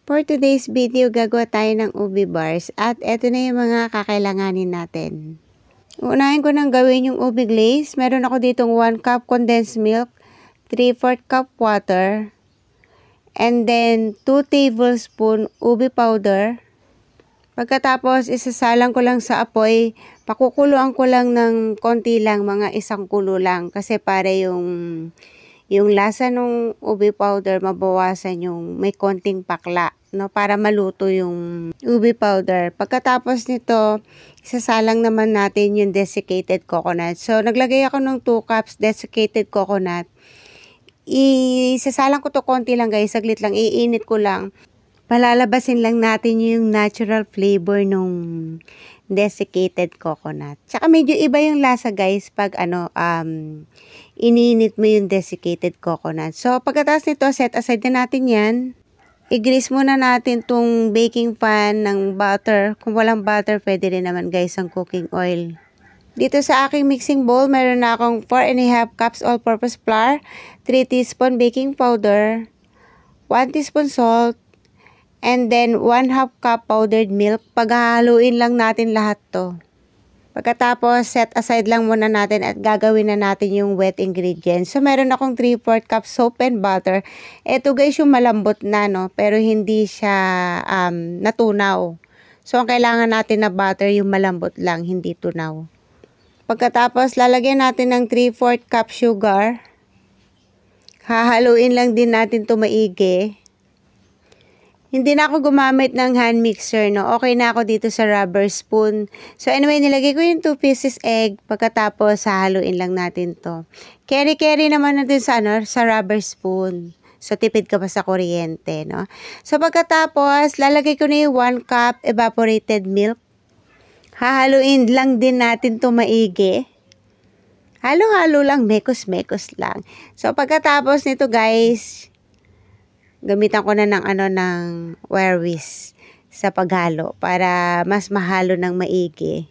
For today's video, gagawa tayo ng ubi bars at eto na yung mga kakailanganin natin. Unahin ko nang gawin yung ubi glaze. Meron ako ditong 1 cup condensed milk, 3/4 cup water, and then 2 tablespoon ubi powder. Pagkatapos, isasalang ko lang sa apoy, pakukuluan ko lang ng konti lang, mga 1 kulo lang kasi para yung lasa ng ubi powder mabawasan yung may konting pakla, no, para maluto yung ubi powder. Pagkatapos nito, isasalang naman natin yung desiccated coconut. So, naglagay ako ng 2 cups desiccated coconut. Isasalang ko to konti lang guys, saglit lang, iinit ko lang. Palalabasin lang natin yung natural flavor nung desiccated coconut. Tsaka medyo iba yung lasa guys pag ininit mo yung desiccated coconut. So pagkatapos nito, set aside na natin yan. I-grease muna natin tong baking pan ng butter. Kung walang butter, pwede rin naman guys ang cooking oil. Dito sa aking mixing bowl, meron na akong 4.5 cups all-purpose flour, 3 teaspoon baking powder, 1 teaspoon salt, and then 1/2 cup powdered milk. Paghahaluin lang natin lahat to. Pagkatapos, set aside lang muna natin at gagawin na natin yung wet ingredients. So, meron akong 3/4 cup soap and butter. Ito guys yung malambot na, no? Pero hindi siya natunaw. So, ang kailangan natin na butter yung malambot lang, hindi tunaw. Pagkatapos, lalagyan natin ng 3/4 cup sugar. Hahaluin lang din natin to maigi. Hindi na ako gumamit ng hand mixer, no? Okay na ako dito sa rubber spoon. So anyway, nilagay ko yung 2 pieces egg. Pagkatapos, hahaluin lang natin to. Carry naman natin sa rubber spoon. So tipid ka pa sa kuryente, no? So pagkatapos, lalagay ko na yung 1 cup evaporated milk. Hahaluin lang din natin to maigi. Halo-halo lang, mekos-mekos lang. So pagkatapos nito guys, gamitan ko na ng wire whisk sa paghalo para mas mahalo ng maigi.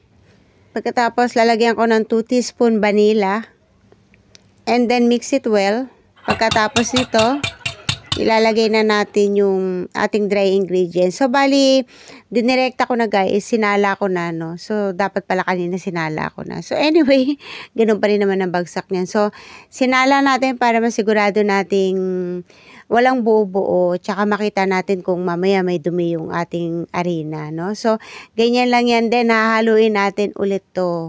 Pagkatapos, lalagyan ko ng 2 teaspoon vanilla and then mix it well. Pagkatapos nito, ilalagay na natin yung ating dry ingredients. So, bali, dinirekta ko na guys, sinala ko na, no? So, dapat pala kanina sinala ko na. So, anyway, ganun pa rin naman ang bagsak niyan. So, sinala natin para masigurado nating walang buo-buo, tsaka makita natin kung mamaya may dumi yung ating harina, no? So, ganyan lang yan din, hahaluin natin ulit to.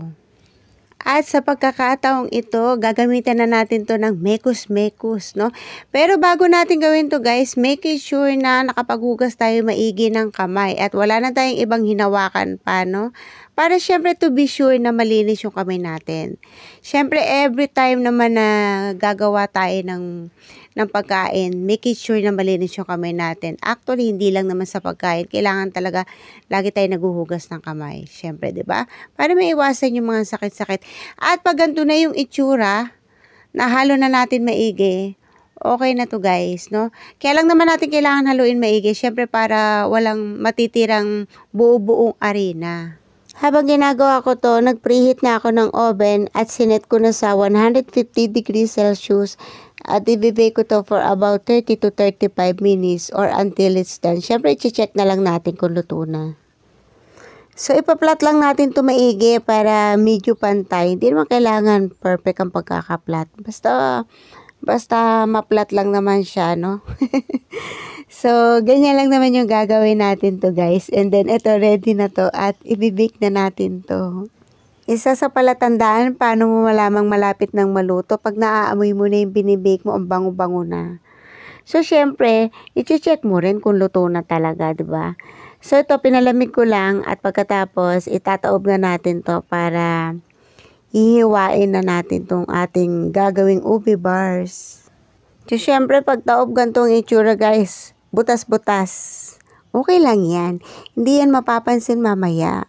At sa pagkakataong ito, gagamitan na natin to ng mekos-mekos, no? Pero bago natin gawin to guys, make sure na nakapaghugas tayo maigi ng kamay at wala na tayong ibang hinawakan pa, no? Para syempre to be sure na malinis yung kamay natin. Syempre every time naman na gagawa tayo ng pagkain, make sure na malinis yung kamay natin. Actually, hindi lang naman sa pagkain, kailangan talaga lagi tayo naguhugas ng kamay. Syempre, 'di ba? Para maiwasan yung mga sakit-sakit. At pag ganito na yung itsura, nahalo na natin maigi, okay na to guys, no? Kaya lang naman natin kailangan haluin maigi, syempre para walang matitirang buo-buong harina. Habang ginagawa ko to, nag-preheat na ako ng oven at sinet ko na sa 150 degrees Celsius at i-bake ko to for about 30 to 35 minutes or until it's done. Syempre, i-check na lang natin kung luto na. So, ipaplat lang natin to maigi para medyo pantay. Hindi naman kailangan perfect ang pagkakaplat. Basta maplat lang naman siya, no? So, ganyan lang naman yung gagawin natin to guys. And then, ito ready na to at ibibake na natin to. Isa sa palatandaan paano mo malamang malapit ng maluto pag naaamoy mo na yung binibake mo, ang bango-bango na. So, syempre, i-check mo rin kung luto na talaga, di ba? So, ito pinalamig ko lang at pagkatapos itataob na natin to para hihiwain na natin tong ating gagawing ubi bars. So, syempre, pag taob gantong itsura guys, butas-butas. Okay lang yan. Hindi yan mapapansin mamaya.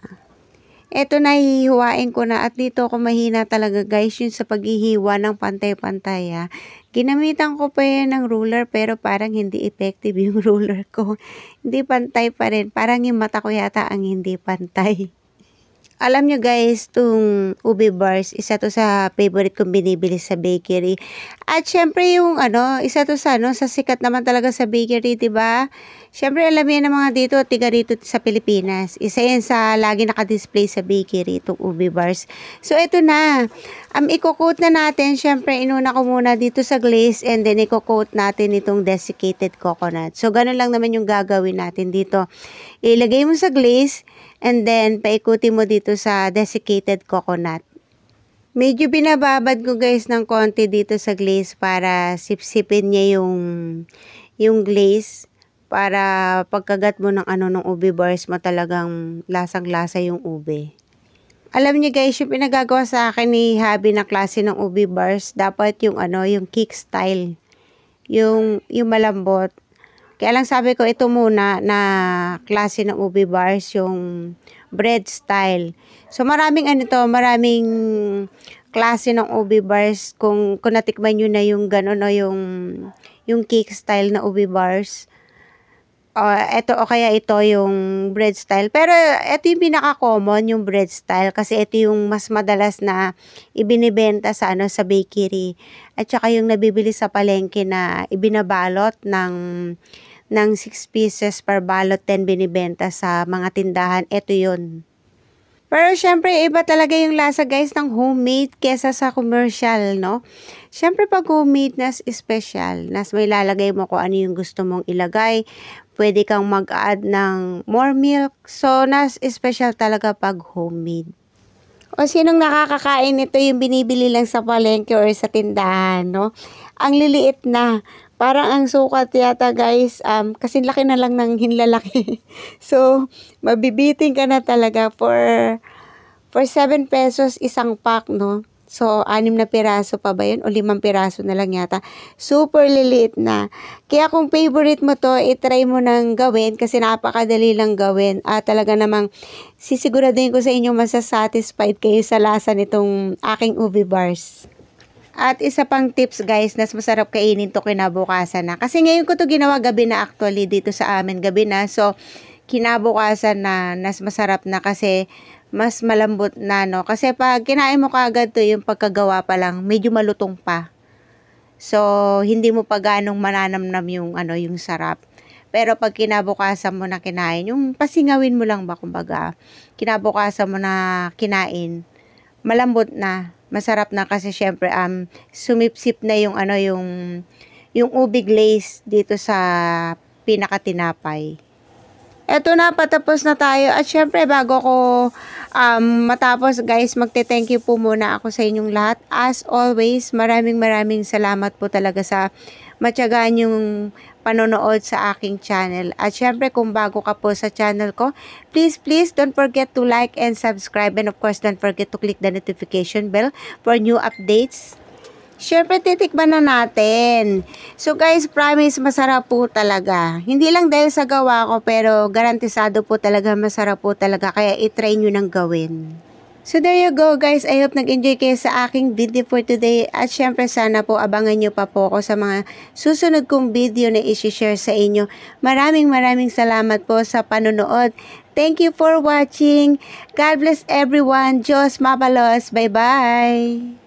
Eto na, hihiwain ko na at dito ako mahina talaga guys yung sa paghihiwa ng pantay-pantay. Ginamitan ko pa yan ng ruler pero parang hindi effective yung ruler ko. Hindi pantay pa rin. Parang yung mata ko yata ang hindi pantay. Alam nyo guys, itong ube bars, isa to sa favorite kong binibili sa bakery. At syempre yung isa to sa sa sikat naman talaga sa bakery, 'di ba? Syempre alam yan ng mga dito, tiga rito sa Pilipinas. Isa yan sa lagi naka-display sa bakery, itong ube bars. So ito na. Iko-coat na natin. Syempre inuna ko muna dito sa glaze and then iko-coat natin itong desiccated coconut. So ganun lang naman yung gagawin natin dito. Ilagay mo sa glaze and then paikutin mo dito sa desiccated coconut. Medyo binababad ko guys ng konti dito sa glaze para sipsipin niya yung glaze para pagkagat mo ng ng ube bars mo talagang lasang-lasa yung ube. Alam niyo guys, yung pinagagawa sa akin ni Habi na klase ng ube bars, dapat yung yung kick style. Yung malambot. Kaya lang sabi ko ito muna na klase ng ube bars, yung bread style. So maraming maraming klase ng ube bars kung natikman niyo na yung gano'n o yung cake style na ube bars. Ito o kaya ito yung bread style. Pero ito yung pinaka-common, yung bread style kasi ito yung mas madalas na ibinibenta sa sa bakery. At saka yung nabibili sa palengke na ibinabalot ng 6 pieces per balot 10 binibenta sa mga tindahan. Ito yun. Pero syempre, iba talaga yung lasa guys ng homemade kesa sa commercial, no? Syempre, pag homemade, nas special. Nas may lalagay mo kung ano yung gusto mong ilagay. Pwede kang mag-add ng more milk. So, nas special talaga pag homemade. O sinong nakakakain nito yung binibili lang sa palengke or sa tindahan, no? Ang liliit na. Parang ang sukat yata guys, kasi laki na lang ng hinlalaki. So, mabibiting ka na talaga for 7 pesos isang pack, no? So, 6 na piraso pa ba yun? O 5 piraso na lang yata. Super liliit na. Kaya kung favorite mo to, itry mo nang gawin kasi napakadali lang gawin. Talaga namang sisiguraduhin ko sa inyo masasatisfied kayo sa lasa nitong aking ube bars. At isa pang tips guys, nas masarap kainin to kinabukasan na. Kasi ngayon ko to ginawa gabi na actually dito sa amin gabi na. So, kinabukasan na nas masarap na kasi mas malambot na, no. Kasi pag kinain mo kaagad to, yung pagkagawa pa lang, medyo malutong pa. So, hindi mo pa ganong mananamnam yung yung sarap. Pero pag kinabukasan mo na kinain, yung pasingawin mo lang ba kumbaga, kinabukasan mo na kinain, malambot na. Masarap na kasi syempre sumipsip na yung yung ube glaze dito sa pinakatinapay. Eto na, patapos na tayo. At syempre bago ko matapos guys, magte-thank you po muna ako sa inyong lahat. As always, maraming salamat po talaga sa matyagaan yung panonood sa aking channel. At syempre kung bago ka po sa channel ko, please don't forget to like and subscribe, and of course don't forget to click the notification bell for new updates. Syempre titikman na natin. So guys, promise masarap po talaga. Hindi lang dahil sa gawa ko, pero garantisado po talaga masarap po talaga, kaya itry nyo nang gawin. So there you go guys, I hope nag-enjoy kayo sa aking video for today, at syempre sana po abangan nyo pa po ako sa mga susunod kong video na isi-share sa inyo. Maraming salamat po sa panonood. Thank you for watching. God bless everyone. Diyos mabalos. Bye bye.